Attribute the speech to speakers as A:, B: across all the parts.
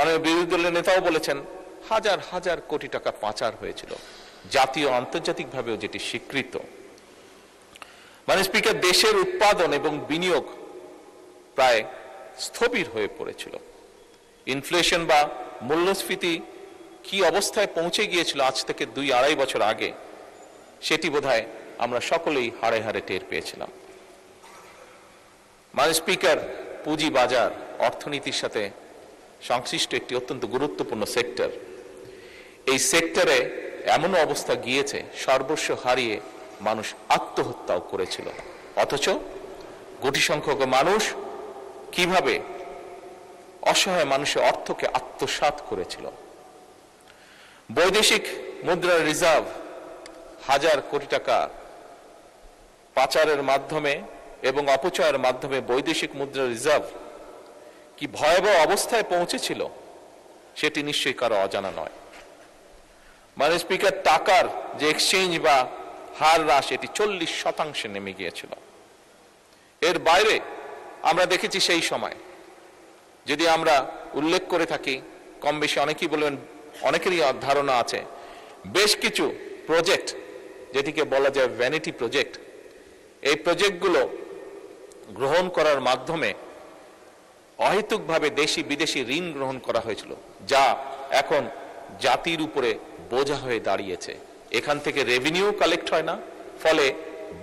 A: মাননীয় বিরোধী দলের নেতাও বলেছেন হাজার হাজার কোটি টাকা পাচার হয়েছিল, জাতীয় আন্তর্জাতিকভাবেও যেটি স্বীকৃত। মাননীয় স্পিকার, দেশের উৎপাদন এবং বিনিয়োগ প্রায় স্থবির হয়ে পড়েছিল। ইনফ্লেশন বা মূল্যস্ফীতি কি অবস্থায় পৌঁছে গিয়েছিল আজ থেকে 2-2.5 বছর আগে, সেটি বোধহয় আমরা সকলেই হাড়ে হাড়ে টের পেয়েছিলাম। মাননীয় স্পিকার, পুঁজি বাজার অর্থনীতির সাথে সংশ্লিষ্ট একটি অত্যন্ত গুরুত্বপূর্ণ সেক্টর। এই সেক্টরে এমন অবস্থা গিয়েছে সর্বস্ব হারিয়ে মানুষ আত্মহত্যাও করেছিল, অথচ কোটি সংখ্যক মানুষ কিভাবে অসহায় মানুষের অর্থকে আত্মসাৎ করেছিল। বৈদেশিক মুদ্রার রিজার্ভ হাজার কোটি টাকা পাচারের মাধ্যমে এবং অপচয়ের মাধ্যমে বৈদেশিক মুদ্রার রিজার্ভ কি ভয়াবহ অবস্থায় পৌঁছেছিল সেটি নিশ্চয়ই কারো অজানা নয়। মাননীয় স্পিকার, টাকার যে এক্সচেঞ্জ বা হার হ্রাস এটি 40% নেমে গিয়েছিল। এর বাইরে আমরা দেখেছি সেই সময়, যদি আমরা উল্লেখ করে থাকি, কম বেশি অনেকেই বলবেন, অনেকেরই ধারণা আছে, বেশ কিছু প্রজেক্ট যেটিকে বলা যায় ভ্যানিটি প্রজেক্ট, এই প্রজেক্টগুলো গ্রহণ করার মাধ্যমে অহেতুকভাবে দেশি বিদেশি ঋণ গ্রহণ করা হয়েছিল, যা এখন জাতির উপরে বোঝা হয়ে দাঁড়িয়েছে। এখান থেকে রেভিনিউ কালেক্ট হয় না, ফলে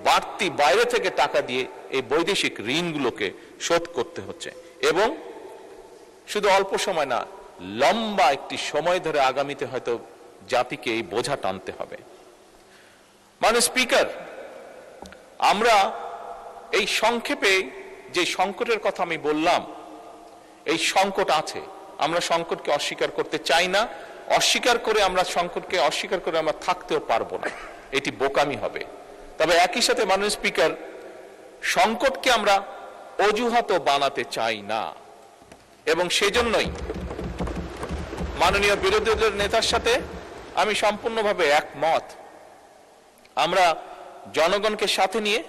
A: বাড়তি বাইরে থেকে টাকা দিয়ে এই বৈদেশিক ঋণগুলোকে শোধ করতে হচ্ছে, এবং শুধু অল্প সময় না, লম্বা একটি সময় ধরে আগামীতে হয়তো জাতিকে এই বোঝা টানতে হবে। মাননীয় স্পিকার, আমরা এই সংক্ষেপে যে সংকটের কথা আমি বললাম, এই সংকট আছে, আমরা সংকটকে অস্বীকার করতে চাই না, অস্বীকার করে আমরা সংকটকে অস্বীকার করে আমরা থাকতেও পারবো না, এটি বোকামি হবে। তবে একই সাথে মাননীয় স্পিকার, সংকটকে আমরা অজুহাতও বানাতে চাই না, এবং সেজন্যই মাননীয় বিরোধী দলের নেতার সাথে আমি সম্পূর্ণভাবে একমত। আমরা জনগণকে সাথে নিয়ে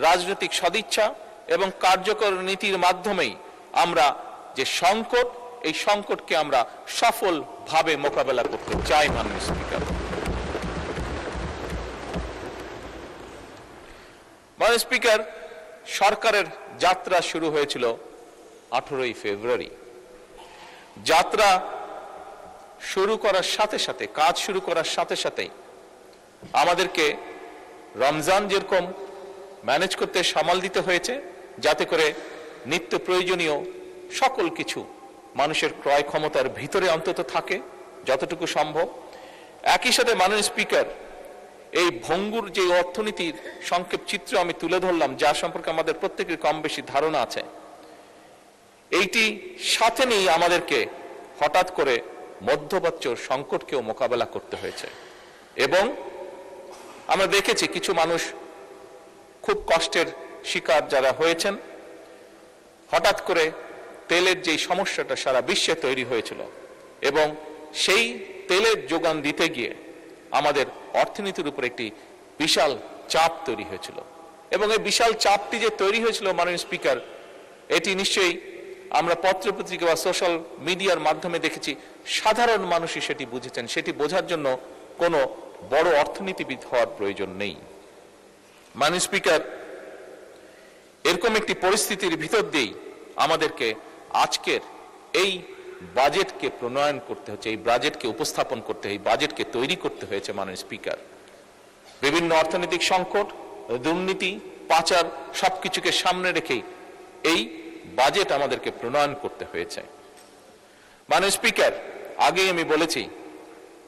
A: রাজনৈতিক সদিচ্ছা এবং কার্যকর নীতির মাধ্যমেই আমরা যে সংকট, এই সংকটকে আমরা সফলভাবে মোকাবেলা করতে চাই। মাননীয় স্পিকার, মাননীয় স্পিকার, সরকারের যাত্রা শুরু হয়েছিল 18ই ফেব্রুয়ারি। যাত্রা শুরু করার সাথে সাথে, কাজ শুরু করার সাথে সাথেই আমাদেরকে রমজান যেরকম ম্যানেজ করতে সামাল দিতে হয়েছে, যাতে করে নিত্য প্রয়োজনীয় সকল কিছু মানুষের ক্রয় ক্ষমতার ভিতরে অন্তত থাকে যতটুকু সম্ভব। একই সাথে মাননীয় স্পিকার, এই ভঙ্গুর যে অর্থনীতির সংক্ষেপ চিত্র আমি তুলে ধরলাম, যার সম্পর্কে আমাদের প্রত্যেকের কম বেশি ধারণা আছে, এইটি সাথে নিয়ে আমাদেরকে হঠাৎ করে মধ্যপ্রাচ্য সংকটকেও মোকাবেলা করতে হয়েছে, এবং আমরা দেখেছি কিছু মানুষ খুব কষ্টের শিকার যারা হয়েছেন। হঠাৎ করে তেলের যে সমস্যাটা সারা বিশ্বে তৈরি হয়েছিল, এবং সেই তেলের যোগান দিতে গিয়ে আমাদের অর্থনীতির উপর একটি বিশাল চাপ তৈরি হয়েছিল, এবং এই বিশাল চাপটি যে তৈরি হয়েছিল মাননীয় স্পিকার, এটি নিশ্চয়ই আমরা পত্রপত্রিকা বা সোশ্যাল মিডিয়ার মাধ্যমে দেখেছি, সাধারণ মানুষই সেটি বুঝেছেন। সেটি বোঝার জন্য কোনো বড় অর্থনীতিবিদ হওয়ার প্রয়োজন নেই। মাননীয় স্পিকার, এরকম একটি পরিস্থিতির ভিতর দিয়েই আমাদেরকে আজকের এই বাজেটকে প্রণয়ন করতে হচ্ছে, এই বাজেটকে উপস্থাপন করতে, এই বাজেটকে তৈরি করতে হয়েছে। মাননীয় স্পিকার, বিভিন্ন অর্থনৈতিক সংকট, দুর্নীতি, পাচার সবকিছুকে সামনে রেখেই এই বাজেট আমাদেরকে প্রণয়ন করতে হয়েছে। মাননীয় স্পিকার, আগেই আমি বলেছি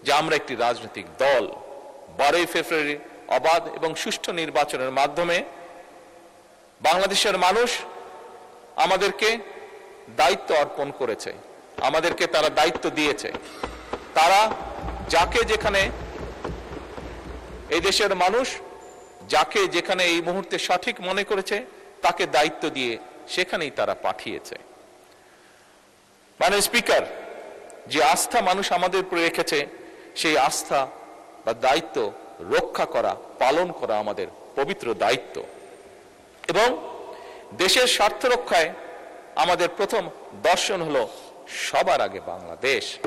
A: যে আমরা একটি রাজনৈতিক দল। 12ই ফেব্রুয়ারি অবাধ এবং সুষ্ঠু নির্বাচনের মাধ্যমে বাংলাদেশের মানুষ আমাদেরকে দায়িত্ব অর্পণ করেছে, আমাদেরকে তারা দায়িত্ব দিয়েছে। তারা যাকে যেখানে, এই দেশের মানুষ যাকে যেখানে এই মুহূর্তে সঠিক মনে করেছে, তাকে দায়িত্ব দিয়ে সেখানেই তারা পাঠিয়েছে। মাননীয় স্পিকার, যে আস্থা মানুষ আমাদের উপরে রেখেছে, সেই আস্থা বা দায়িত্ব রক্ষা করা, পালন করা আমাদের পবিত্র দায়িত্ব, এবং দেশের স্বার্থ রক্ষায় আমাদের প্রথম দর্শন হলো সবার আগে বাংলাদেশ।